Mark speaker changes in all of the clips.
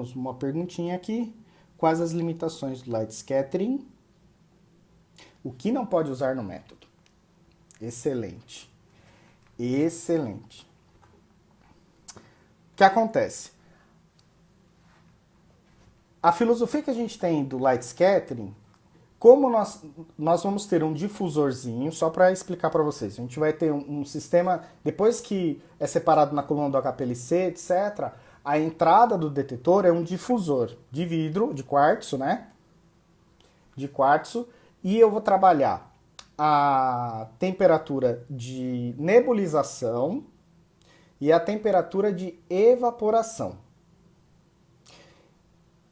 Speaker 1: temos uma perguntinha aqui. Quais as limitações do light scattering? O que não pode usar no método? Excelente. Excelente. O que acontece? A filosofia que a gente tem do light scattering, como nós vamos ter um difusorzinho, só para explicar para vocês, a gente vai ter um sistema, depois que é separado na coluna do HPLC, etc., a entrada do detetor é um difusor de vidro, de quartzo, né? De quartzo, e eu vou trabalhar a temperatura de nebulização e a temperatura de evaporação.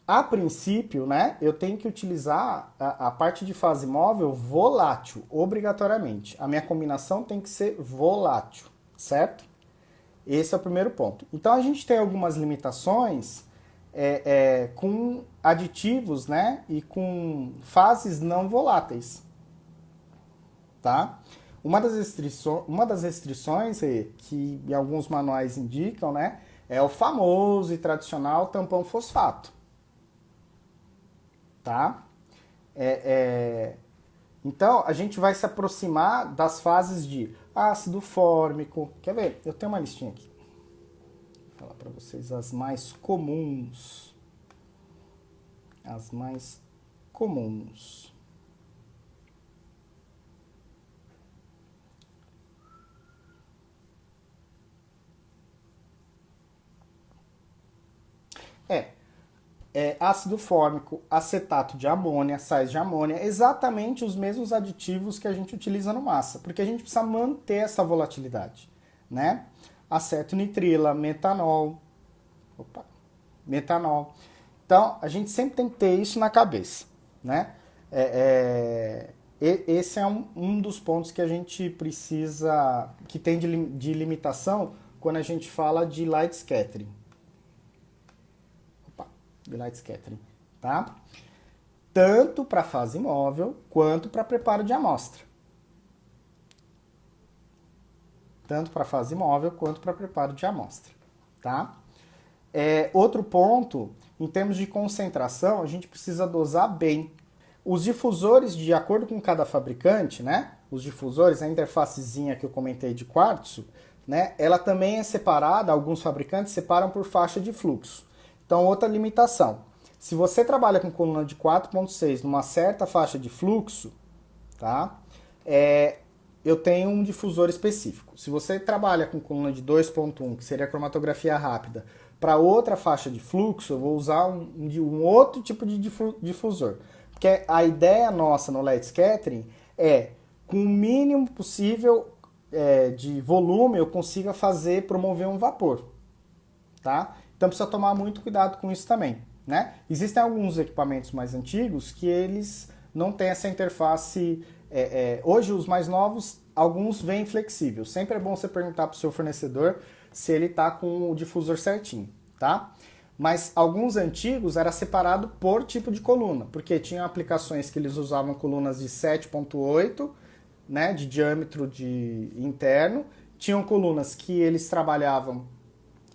Speaker 1: A princípio, né, eu tenho que utilizar a parte de fase móvel volátil, obrigatoriamente. A minha combinação tem que ser volátil, certo? Esse é o primeiro ponto. Então a gente tem algumas limitações com aditivos, né, e com fases não voláteis, tá? Uma das restrições que alguns manuais indicam, né, é o famoso e tradicional tampão fosfato. Tá? Então, a gente vai se aproximar das fases de ácido fórmico. Quer ver? Eu tenho uma listinha aqui. Vou falar para vocês as mais comuns. As mais comuns. Ácido fórmico, acetato de amônia, sais de amônia, exatamente os mesmos aditivos que a gente utiliza no massa, porque a gente precisa manter essa volatilidade, né? Acetonitrila, metanol, metanol. Então, a gente sempre tem que ter isso na cabeça, né? Esse é um dos pontos que a gente precisa, que tem de limitação quando a gente fala de light scattering. De light scattering, tá? Tanto para fase móvel quanto para preparo de amostra. Tanto para fase móvel quanto para preparo de amostra, tá? Outro ponto, em termos de concentração, a gente precisa dosar bem. Os difusores, de acordo com cada fabricante, né? Os difusores, a interfacezinha que eu comentei de quartzo, né? Ela também é separada, alguns fabricantes separam por faixa de fluxo. Então, outra limitação. Se você trabalha com coluna de 4.6 numa certa faixa de fluxo, tá? Eu tenho um difusor específico. Se você trabalha com coluna de 2.1, que seria a cromatografia rápida, para outra faixa de fluxo, eu vou usar um outro tipo de difusor. Porque a ideia nossa no light scattering é, com o mínimo possível de volume, eu consiga promover um vapor, tá? Então precisa tomar muito cuidado com isso também, né? Existem alguns equipamentos mais antigos que eles não têm essa interface. Hoje os mais novos, alguns vêm flexíveis. Sempre é bom você perguntar para o seu fornecedor se ele está com o difusor certinho, tá? Mas alguns antigos era separado por tipo de coluna, porque tinham aplicações que eles usavam colunas de 7.8, né, de diâmetro interno, tinham colunas que eles trabalhavam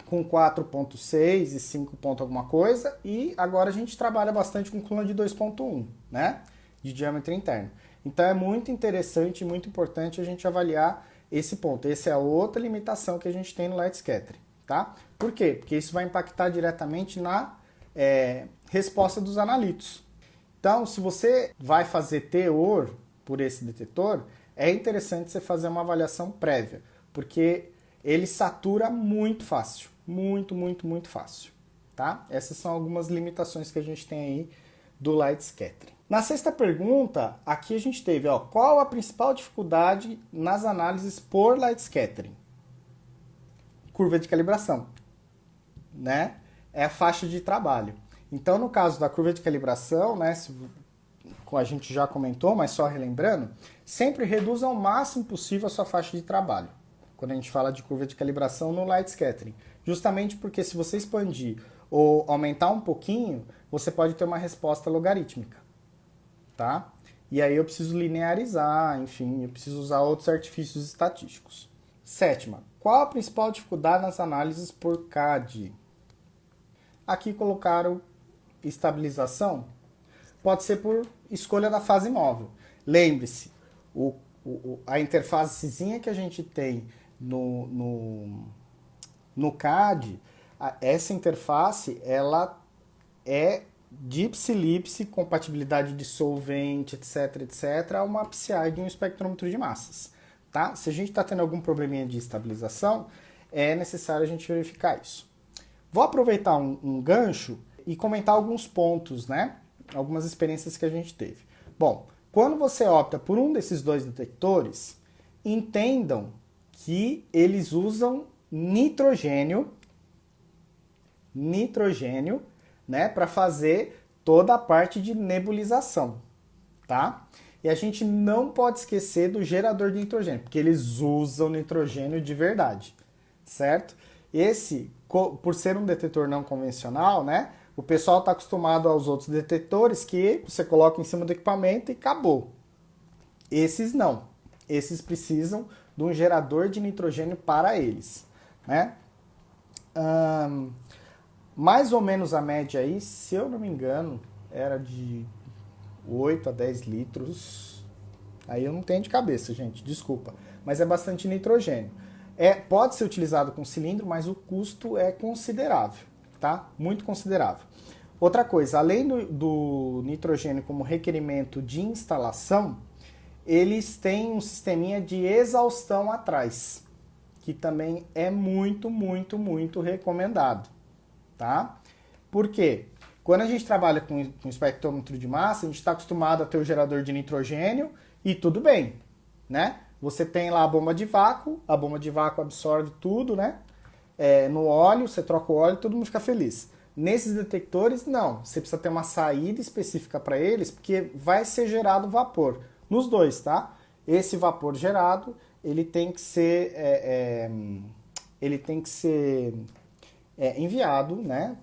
Speaker 1: com 4.6 e 5 ponto alguma coisa, e agora a gente trabalha bastante com coluna de 2.1, né, de diâmetro interno. Então é muito interessante e muito importante a gente avaliar esse ponto. Essa é a outra limitação que a gente tem no light scattering, tá? Por quê? Porque isso vai impactar diretamente na resposta dos analitos. Então, se você vai fazer teor por esse detetor, é interessante você fazer uma avaliação prévia, porque ele satura muito fácil. Muito, muito, muito fácil, tá? Essas são algumas limitações que a gente tem aí do light scattering. Na sexta pergunta, aqui a gente teve, ó, qual a principal dificuldade nas análises por light scattering? Curva de calibração, né? É a faixa de trabalho. Então, no caso da curva de calibração, né, a gente já comentou, mas só relembrando, sempre reduza ao máximo possível a sua faixa de trabalho, quando a gente fala de curva de calibração no light scattering. Justamente porque se você expandir ou aumentar um pouquinho, você pode ter uma resposta logarítmica, tá? E aí eu preciso linearizar, enfim, eu preciso usar outros artifícios estatísticos. Sétima, qual a principal dificuldade nas análises por CAD? Aqui colocaram estabilização. Pode ser por escolha da fase móvel. Lembre-se, a interfacezinha que a gente tem no CAD, essa interface ela é de ipsilipse, compatibilidade de solvente, etc, etc, a uma PCI de um espectrômetro de massas. Tá? Se a gente está tendo algum probleminha de estabilização, é necessário a gente verificar isso. Vou aproveitar um gancho e comentar alguns pontos, né? Algumas experiências que a gente teve. Bom, quando você opta por um desses dois detectores, entendam que eles usam nitrogênio, né, para fazer toda a parte de nebulização, tá? E a gente não pode esquecer do gerador de nitrogênio, porque eles usam nitrogênio de verdade, certo? Esse, por ser um detetor não convencional, né, o pessoal está acostumado aos outros detectores que você coloca em cima do equipamento e acabou. Esses não. Esses precisam de um gerador de nitrogênio para eles, né? Mais ou menos a média aí, se eu não me engano, era de 8 a 10 litros. Aí eu não tenho de cabeça, gente, desculpa. Mas é bastante nitrogênio. Pode ser utilizado com cilindro, mas o custo é considerável, tá? Muito considerável. Outra coisa, além do nitrogênio como requerimento de instalação, eles têm um sisteminha de exaustão atrás, que também é muito, muito, muito recomendado, tá? Por quê? Quando a gente trabalha com espectrômetro de massa, a gente está acostumado a ter o gerador de nitrogênio e tudo bem, né? Você tem lá a bomba de vácuo absorve tudo, né? No óleo, você troca o óleo e todo mundo fica feliz. Nesses detectores, não. Você precisa ter uma saída específica para eles, porque vai ser gerado vapor. Nos dois, tá? Esse vapor gerado, ele tem que ser, enviado, né?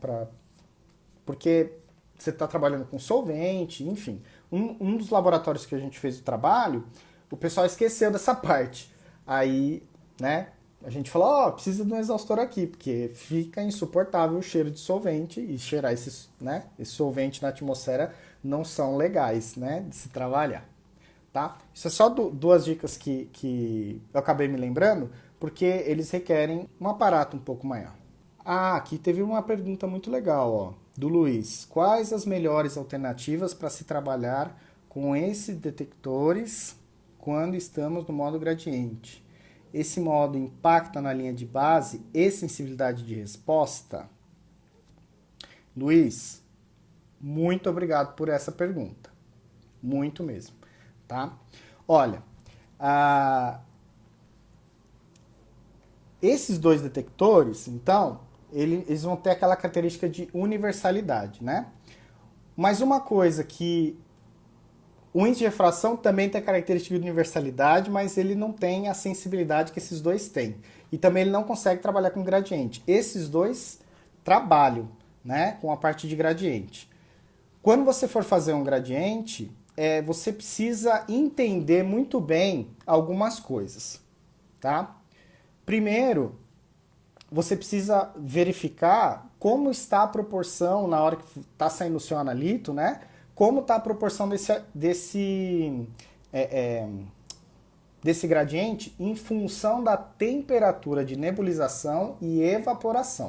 Speaker 1: Porque você está trabalhando com solvente, enfim. Um dos laboratórios que a gente fez o trabalho, o pessoal esqueceu dessa parte. Aí, né? A gente falou, precisa de um exaustor aqui, porque fica insuportável o cheiro de solvente e cheirar esse solvente na atmosfera não são legais, né, de se trabalhar, tá? Isso é só duas dicas que eu acabei me lembrando, porque eles requerem um aparato um pouco maior. Aqui teve uma pergunta muito legal, ó, do Luiz. Quais as melhores alternativas para se trabalhar com esses detectores quando estamos no modo gradiente? Esse modo impacta na linha de base e sensibilidade de resposta? Luiz, muito obrigado por essa pergunta. Muito mesmo, tá? Olha, esses dois detectores, então, eles vão ter aquela característica de universalidade, né? Mas uma coisa que o índice de refração também tem a característica de universalidade, mas ele não tem a sensibilidade que esses dois têm. E também ele não consegue trabalhar com gradiente. Esses dois trabalham, né, com a parte de gradiente. Quando você for fazer um gradiente, você precisa entender muito bem algumas coisas, tá? Primeiro, você precisa verificar como está a proporção na hora que está saindo o seu analito, né? Como está a proporção desse gradiente em função da temperatura de nebulização e evaporação.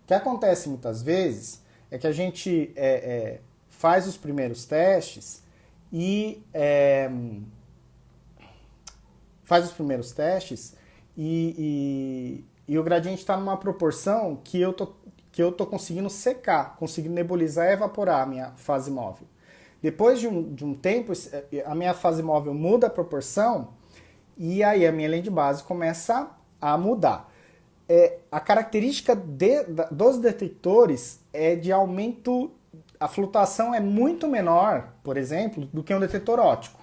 Speaker 1: O que acontece muitas vezes é que a gente faz os primeiros testes e o gradiente está numa proporção que eu tô conseguindo secar, conseguindo nebulizar e evaporar a minha fase móvel. Depois de um tempo, a minha fase móvel muda a proporção e aí a minha linha de base começa a mudar. A característica dos detectores é de aumento, a flutuação é muito menor, por exemplo, do que um detetor óptico,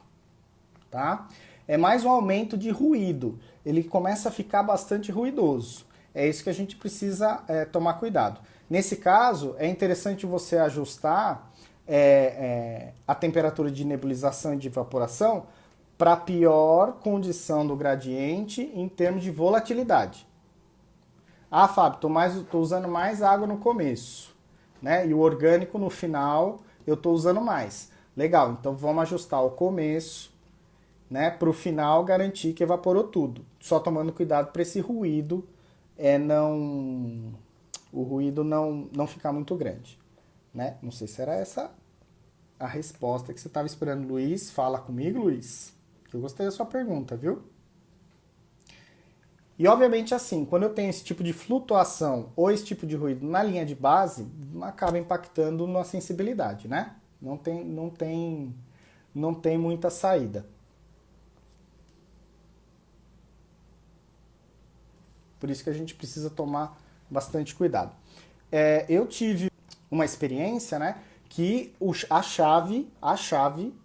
Speaker 1: tá? É mais um aumento de ruído, ele começa a ficar bastante ruidoso. É isso que a gente precisa tomar cuidado. Nesse caso, é interessante você ajustar a temperatura de nebulização e de evaporação para a pior condição do gradiente em termos de volatilidade. Ah, Fábio, tô usando mais água no começo, né? E o orgânico no final eu tô usando mais. Legal, então vamos ajustar o começo, né? Para o final garantir que evaporou tudo. Só tomando cuidado para esse ruído não o ruído não ficar muito grande, né? Não sei se era essa a resposta que você estava esperando, Luiz. Fala comigo, Luiz. Eu gostei da sua pergunta, viu? E obviamente assim, quando eu tenho esse tipo de flutuação ou esse tipo de ruído na linha de base, acaba impactando na sensibilidade, né? Não tem muita saída. Por isso que a gente precisa tomar bastante cuidado. Eu tive uma experiência, né, que a chave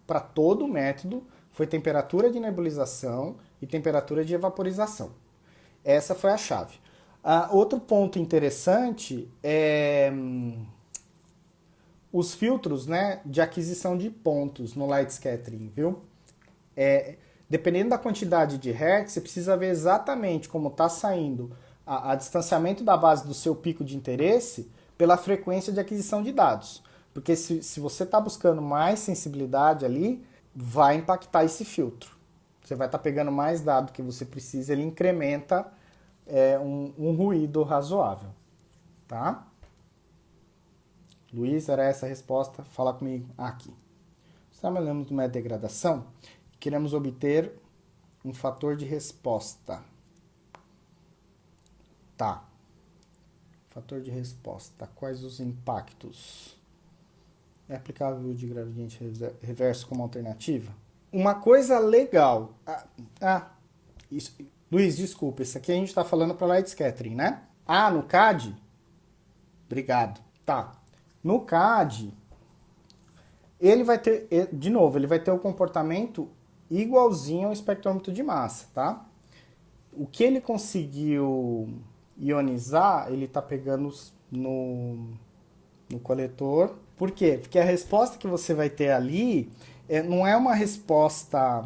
Speaker 1: para todo o método foi temperatura de nebulização e temperatura de evaporização. Essa foi a chave. Outro ponto interessante é os filtros, né, de aquisição de pontos no light scattering, viu? Dependendo da quantidade de hertz, você precisa ver exatamente como está saindo a distanciamento da base do seu pico de interesse pela frequência de aquisição de dados. Porque se você está buscando mais sensibilidade ali, vai impactar esse filtro. Você vai estar pegando mais dado que você precisa, ele incrementa um ruído razoável. Tá? Luiz, era essa a resposta. Fala comigo aqui. Trabalhamos numa degradação e queremos obter um fator de resposta. Tá. Fator de resposta. Quais os impactos? É aplicável de gradiente reverso como alternativa? Uma coisa legal. Isso, Luiz, desculpa. Isso aqui a gente está falando para light scattering, né? No CAD? Obrigado. Tá. No CAD, ele vai ter, de novo, ele vai ter o comportamento igualzinho ao espectrômetro de massa, tá? O que ele conseguiu ionizar, ele está pegando no coletor. Por quê? Porque a resposta que você vai ter ali não é uma resposta...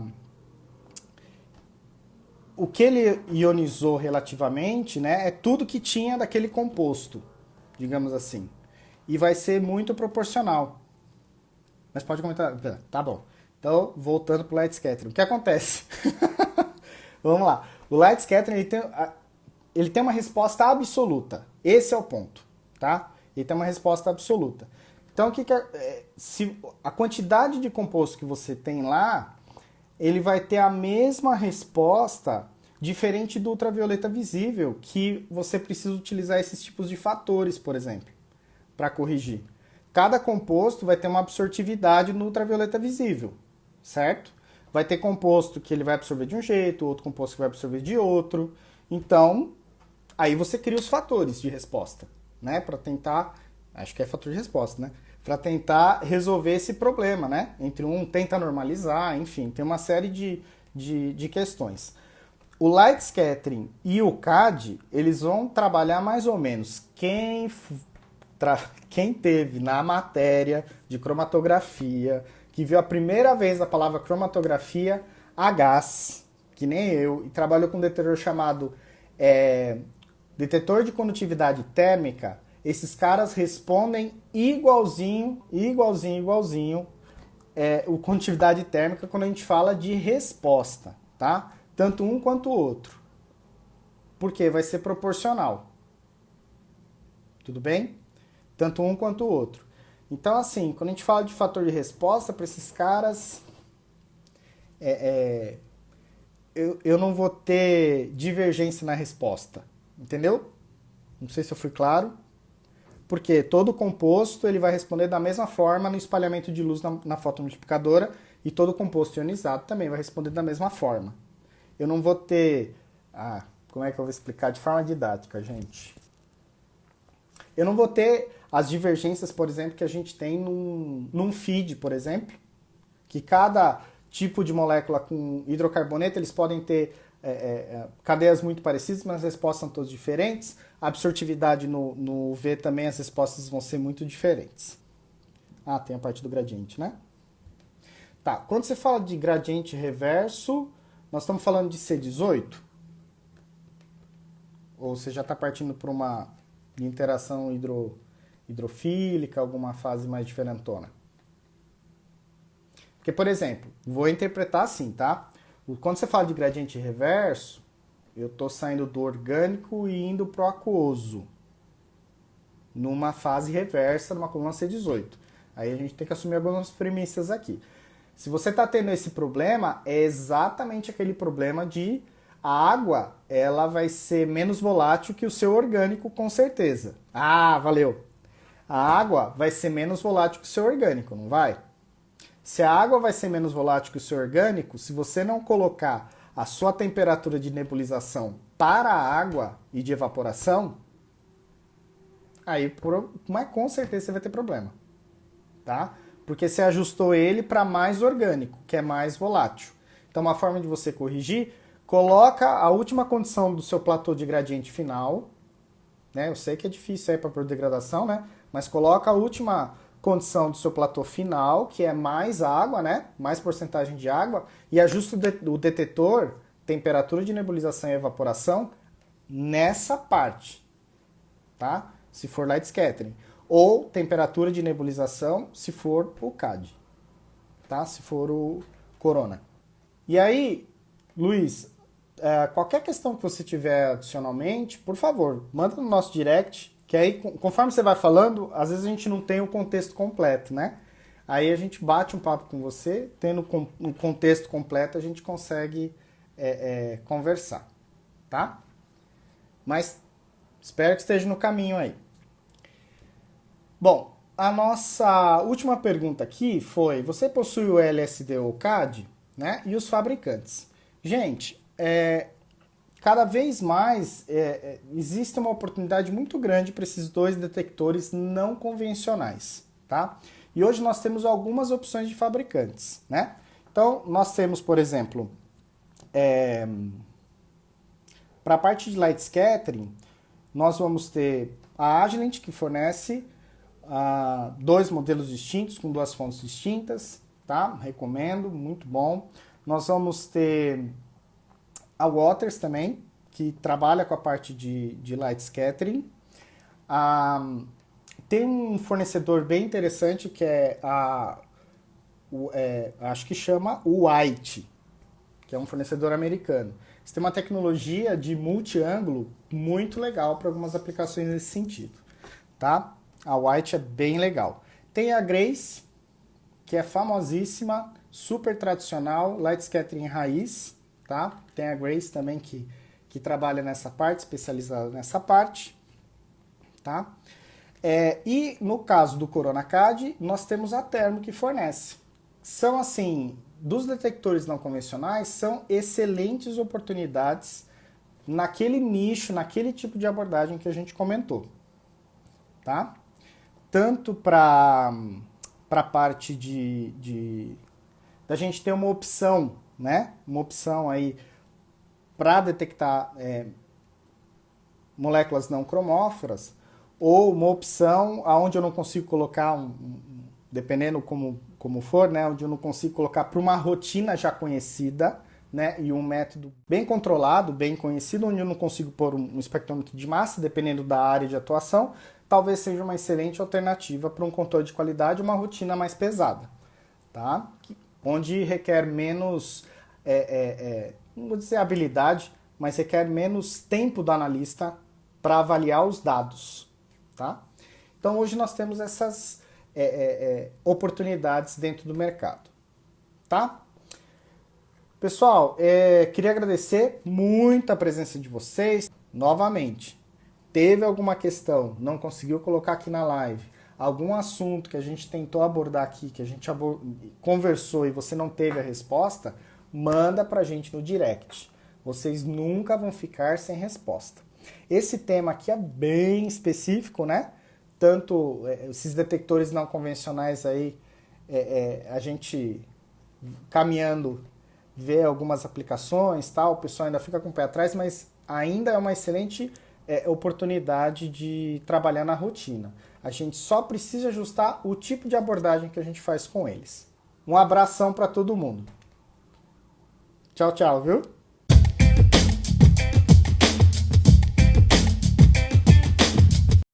Speaker 1: O que ele ionizou relativamente, né, é tudo que tinha daquele composto, digamos assim. E vai ser muito proporcional. Mas pode comentar. Tá bom. Então, voltando para o light scattering. O que acontece? Vamos lá. O light scattering ele tem uma resposta absoluta. Esse é o ponto, tá? Ele tem uma resposta absoluta. Então, se a quantidade de composto que você tem lá, ele vai ter a mesma resposta diferente do ultravioleta visível, que você precisa utilizar esses tipos de fatores, por exemplo, para corrigir. Cada composto vai ter uma absortividade no ultravioleta visível, certo? Vai ter composto que ele vai absorver de um jeito, outro composto que vai absorver de outro. Então, aí você cria os fatores de resposta, né? Para tentar, acho que é fator de resposta, né? Para tentar resolver esse problema, né? Entre um tenta normalizar, enfim, tem uma série de questões. O light scattering e o CAD, eles vão trabalhar mais ou menos. Quem teve na matéria de cromatografia, que viu a primeira vez a palavra cromatografia a gás, que nem eu, e trabalhou com um detetor chamado detetor de condutividade térmica, esses caras respondem igualzinho o condutividade térmica quando a gente fala de resposta, tá? Tanto um quanto o outro. Porque vai ser proporcional. Tudo bem? Tanto um quanto o outro. Então, assim, quando a gente fala de fator de resposta para esses caras, eu não vou ter divergência na resposta. Entendeu? Não sei se eu fui claro. Porque todo composto ele vai responder da mesma forma no espalhamento de luz na fotomultiplicadora e todo composto ionizado também vai responder da mesma forma. Eu não vou ter... como é que eu vou explicar de forma didática, gente? Eu não vou ter as divergências, por exemplo, que a gente tem num feed, por exemplo, que cada tipo de molécula com hidrocarboneto, eles podem ter cadeias muito parecidas, mas as respostas são todas diferentes. A absortividade no V também, as respostas vão ser muito diferentes. Tem a parte do gradiente, né? Tá, quando você fala de gradiente reverso, nós estamos falando de C18? Ou você já está partindo para uma interação hidrofílica, alguma fase mais diferentona? Porque, por exemplo, vou interpretar assim, tá? Quando você fala de gradiente reverso, eu estou saindo do orgânico e indo para o aquoso, numa fase reversa, numa coluna C18. Aí a gente tem que assumir algumas premissas aqui. Se você está tendo esse problema, é exatamente aquele problema de a água, ela vai ser menos volátil que o seu orgânico, com certeza. Ah, valeu! A água vai ser menos volátil que o seu orgânico, não vai? Se a água vai ser menos volátil que o seu orgânico, se você não colocar a sua temperatura de nebulização para a água e de evaporação, aí mas com certeza você vai ter problema, tá? Porque você ajustou ele para mais orgânico, que é mais volátil. Então, uma forma de você corrigir, coloca a última condição do seu platô de gradiente final, né? Eu sei que é difícil aí para degradação, né? Mas coloca a última condição do seu platô final, que é mais água, né? Mais porcentagem de água, e ajusta o detetor, temperatura de nebulização e evaporação, nessa parte, tá? Se for light scattering. Ou temperatura de nebulização, se for o CAD, tá? Se for o Corona. E aí, Luiz, qualquer questão que você tiver adicionalmente, por favor, manda no nosso direct, que aí, conforme você vai falando, às vezes a gente não tem o contexto completo, né? Aí a gente bate um papo com você, tendo um contexto completo, a gente consegue conversar, tá? Mas espero que esteja no caminho aí. Bom, a nossa última pergunta aqui foi: você possui o LSD ou CAD, né? E os fabricantes? Gente, cada vez mais existe uma oportunidade muito grande para esses dois detectores não convencionais, tá? E hoje nós temos algumas opções de fabricantes, né? Então, nós temos, por exemplo, para a parte de light scattering, nós vamos ter a Agilent, que fornece dois modelos distintos, com duas fontes distintas, tá? Recomendo, muito bom. Nós vamos ter a Waters também, que trabalha com a parte de light scattering. Tem um fornecedor bem interessante que acho que chama o White, que é um fornecedor americano. Eles têm uma tecnologia de multi-ângulo muito legal para algumas aplicações nesse sentido, tá? A White é bem legal. Tem a Grace, que é famosíssima, super tradicional, light scattering raiz, tá? Tem a Grace também que trabalha nessa parte, especializada nessa parte, tá? E no caso do Corona CAD, nós temos a Thermo que fornece. São assim, dos detectores não convencionais, são excelentes oportunidades naquele nicho, naquele tipo de abordagem que a gente comentou, tá? Tanto para a parte da gente ter uma opção, né? Uma opção aí para detectar moléculas não cromóforas, ou uma opção onde eu não consigo colocar, dependendo como for, né? Onde eu não consigo colocar para uma rotina já conhecida, né? E um método bem controlado, bem conhecido, onde eu não consigo pôr um espectrômetro de massa, dependendo da área de atuação, talvez seja uma excelente alternativa para um controle de qualidade, uma rotina mais pesada, tá? Onde requer menos, não vou dizer habilidade, mas requer menos tempo do analista para avaliar os dados, tá? Então hoje nós temos essas oportunidades dentro do mercado, tá? Pessoal, queria agradecer muito a presença de vocês. Novamente, teve alguma questão, não conseguiu colocar aqui na live, algum assunto que a gente tentou abordar aqui, que a gente conversou e você não teve a resposta, manda pra gente no direct. Vocês nunca vão ficar sem resposta. Esse tema aqui é bem específico, né? Tanto esses detectores não convencionais aí, a gente caminhando vê algumas aplicações, tal, o pessoal ainda fica com o pé atrás, mas ainda é uma excelente oportunidade de trabalhar na rotina. A gente só precisa ajustar o tipo de abordagem que a gente faz com eles. Um abração para todo mundo. Tchau, tchau, viu?